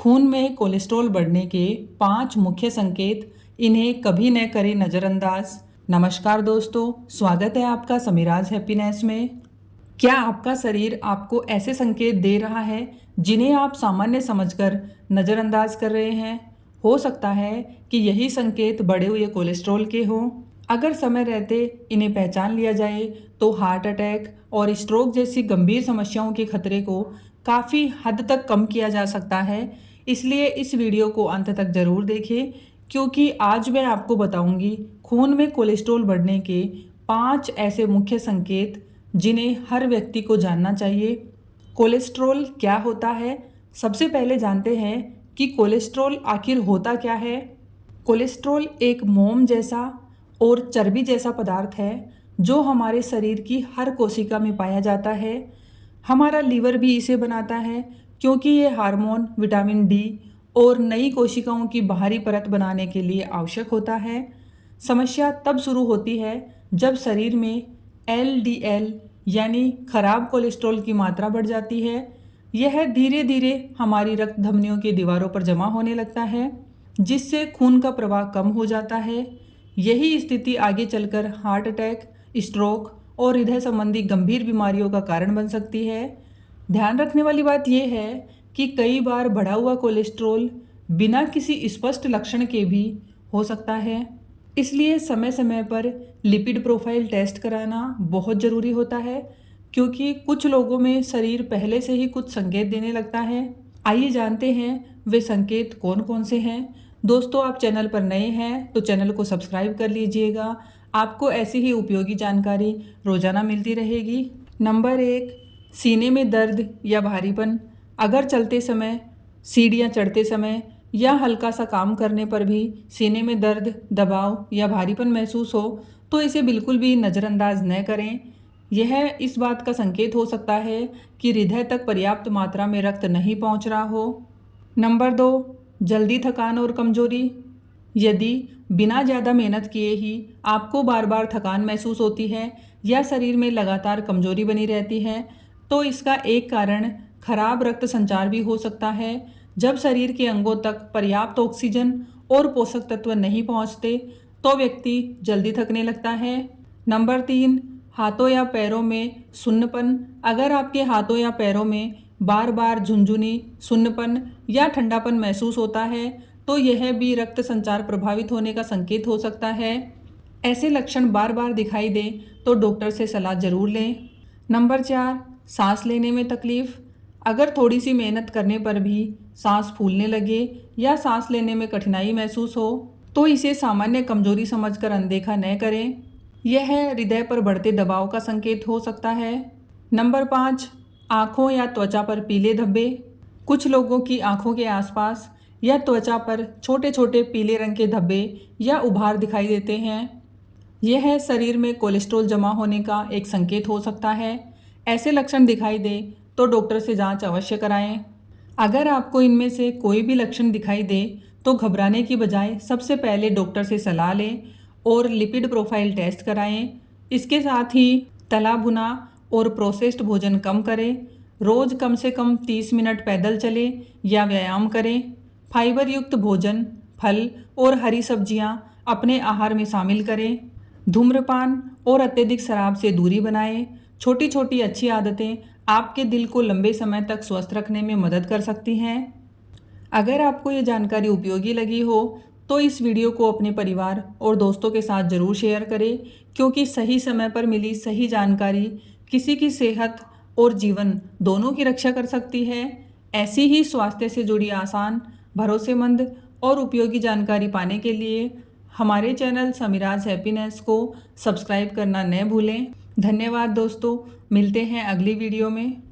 खून में कोलेस्ट्रॉल बढ़ने के 5 मुख्य संकेत, इन्हें कभी न करें नज़रअंदाज। नमस्कार दोस्तों, स्वागत है आपका समीराज हैप्पीनेस में। क्या आपका शरीर आपको ऐसे संकेत दे रहा है जिन्हें आप सामान्य समझकर नज़रअंदाज कर रहे हैं? हो सकता है कि यही संकेत बढ़े हुए कोलेस्ट्रॉल के हों। अगर समय रहते इन्हें पहचान लिया जाए तो हार्ट अटैक और स्ट्रोक जैसी गंभीर समस्याओं के खतरे को काफ़ी हद तक कम किया जा सकता है। इसलिए इस वीडियो को अंत तक ज़रूर देखें, क्योंकि आज मैं आपको बताऊंगी खून में कोलेस्ट्रॉल बढ़ने के 5 ऐसे मुख्य संकेत जिन्हें हर व्यक्ति को जानना चाहिए। कोलेस्ट्रॉल क्या होता है? सबसे पहले जानते हैं कि कोलेस्ट्रॉल आखिर होता क्या है। कोलेस्ट्रॉल एक मोम जैसा और चर्बी जैसा पदार्थ है जो हमारे शरीर की हर कोशिका में पाया जाता है। हमारा लीवर भी इसे बनाता है, क्योंकि ये हार्मोन, विटामिन डी और नई कोशिकाओं की बाहरी परत बनाने के लिए आवश्यक होता है। समस्या तब शुरू होती है जब शरीर में एलडीएल यानी खराब कोलेस्ट्रॉल की मात्रा बढ़ जाती है। यह धीरे धीरे हमारी रक्त धमनियों की दीवारों पर जमा होने लगता है, जिससे खून का प्रवाह कम हो जाता है। यही स्थिति आगे चलकर हार्ट अटैक, स्ट्रोक और हृदय संबंधी गंभीर बीमारियों का कारण बन सकती है। ध्यान रखने वाली बात यह है कि कई बार बढ़ा हुआ कोलेस्ट्रॉल बिना किसी स्पष्ट लक्षण के भी हो सकता है। इसलिए समय समय पर लिपिड प्रोफाइल टेस्ट कराना बहुत ज़रूरी होता है, क्योंकि कुछ लोगों में शरीर पहले से ही कुछ संकेत देने लगता है। आइए जानते हैं वे संकेत कौन कौन से हैं। दोस्तों, आप चैनल पर नए हैं तो चैनल को सब्सक्राइब कर लीजिएगा। आपको ऐसी ही उपयोगी जानकारी रोजाना मिलती रहेगी। नंबर 1, सीने में दर्द या भारीपन। अगर चलते समय, सीढ़ियाँ चढ़ते समय या हल्का सा काम करने पर भी सीने में दर्द, दबाव या भारीपन महसूस हो तो इसे बिल्कुल भी नज़रअंदाज न करें। यह इस बात का संकेत हो सकता है कि हृदय तक पर्याप्त मात्रा में रक्त नहीं पहुंच रहा हो। नंबर 2, जल्दी थकान और कमजोरी। यदि बिना ज़्यादा मेहनत किए ही आपको बार बार थकान महसूस होती है या शरीर में लगातार कमजोरी बनी रहती है, तो इसका एक कारण खराब रक्त संचार भी हो सकता है। जब शरीर के अंगों तक पर्याप्त ऑक्सीजन और पोषक तत्व नहीं पहुंचते, तो व्यक्ति जल्दी थकने लगता है। नंबर 3, हाथों या पैरों में सुन्नपन। अगर आपके हाथों या पैरों में बार बार झुनझुनी, सुन्नपन या ठंडापन महसूस होता है, तो यह भी रक्त संचार प्रभावित होने का संकेत हो सकता है। ऐसे लक्षण बार बार दिखाई दे तो डॉक्टर से सलाह जरूर लें। नंबर 4, सांस लेने में तकलीफ। अगर थोड़ी सी मेहनत करने पर भी सांस फूलने लगे या सांस लेने में कठिनाई महसूस हो, तो इसे सामान्य कमजोरी समझकर अनदेखा न करें। यह हृदय पर बढ़ते दबाव का संकेत हो सकता है। नंबर 5, आँखों या त्वचा पर पीले धब्बे। कुछ लोगों की आँखों के आसपास या त्वचा पर छोटे छोटे पीले रंग के धब्बे या उभार दिखाई देते हैं। यह शरीर में कोलेस्ट्रॉल जमा होने का एक संकेत हो सकता है। ऐसे लक्षण दिखाई दे तो डॉक्टर से जांच अवश्य कराएं। अगर आपको इनमें से कोई भी लक्षण दिखाई दे तो घबराने की बजाय सबसे पहले डॉक्टर से सलाह लें और लिपिड प्रोफाइल टेस्ट कराएं। इसके साथ ही तला भुना और प्रोसेस्ड भोजन कम करें। रोज़ कम से कम 30 मिनट पैदल चलें या व्यायाम करें। फाइबर युक्त भोजन, फल और हरी सब्जियां अपने आहार में शामिल करें। धूम्रपान और अत्यधिक शराब से दूरी बनाएं। छोटी छोटी अच्छी आदतें आपके दिल को लंबे समय तक स्वस्थ रखने में मदद कर सकती हैं। अगर आपको ये जानकारी उपयोगी लगी हो तो इस वीडियो को अपने परिवार और दोस्तों के साथ ज़रूर शेयर करें, क्योंकि सही समय पर मिली सही जानकारी किसी की सेहत और जीवन दोनों की रक्षा कर सकती है। ऐसी ही स्वास्थ्य से जुड़ी आसान, भरोसेमंद और उपयोगी जानकारी पाने के लिए हमारे चैनल समीराज हैप्पीनेस को सब्सक्राइब करना न भूलें। धन्यवाद दोस्तों, मिलते हैं अगली वीडियो में।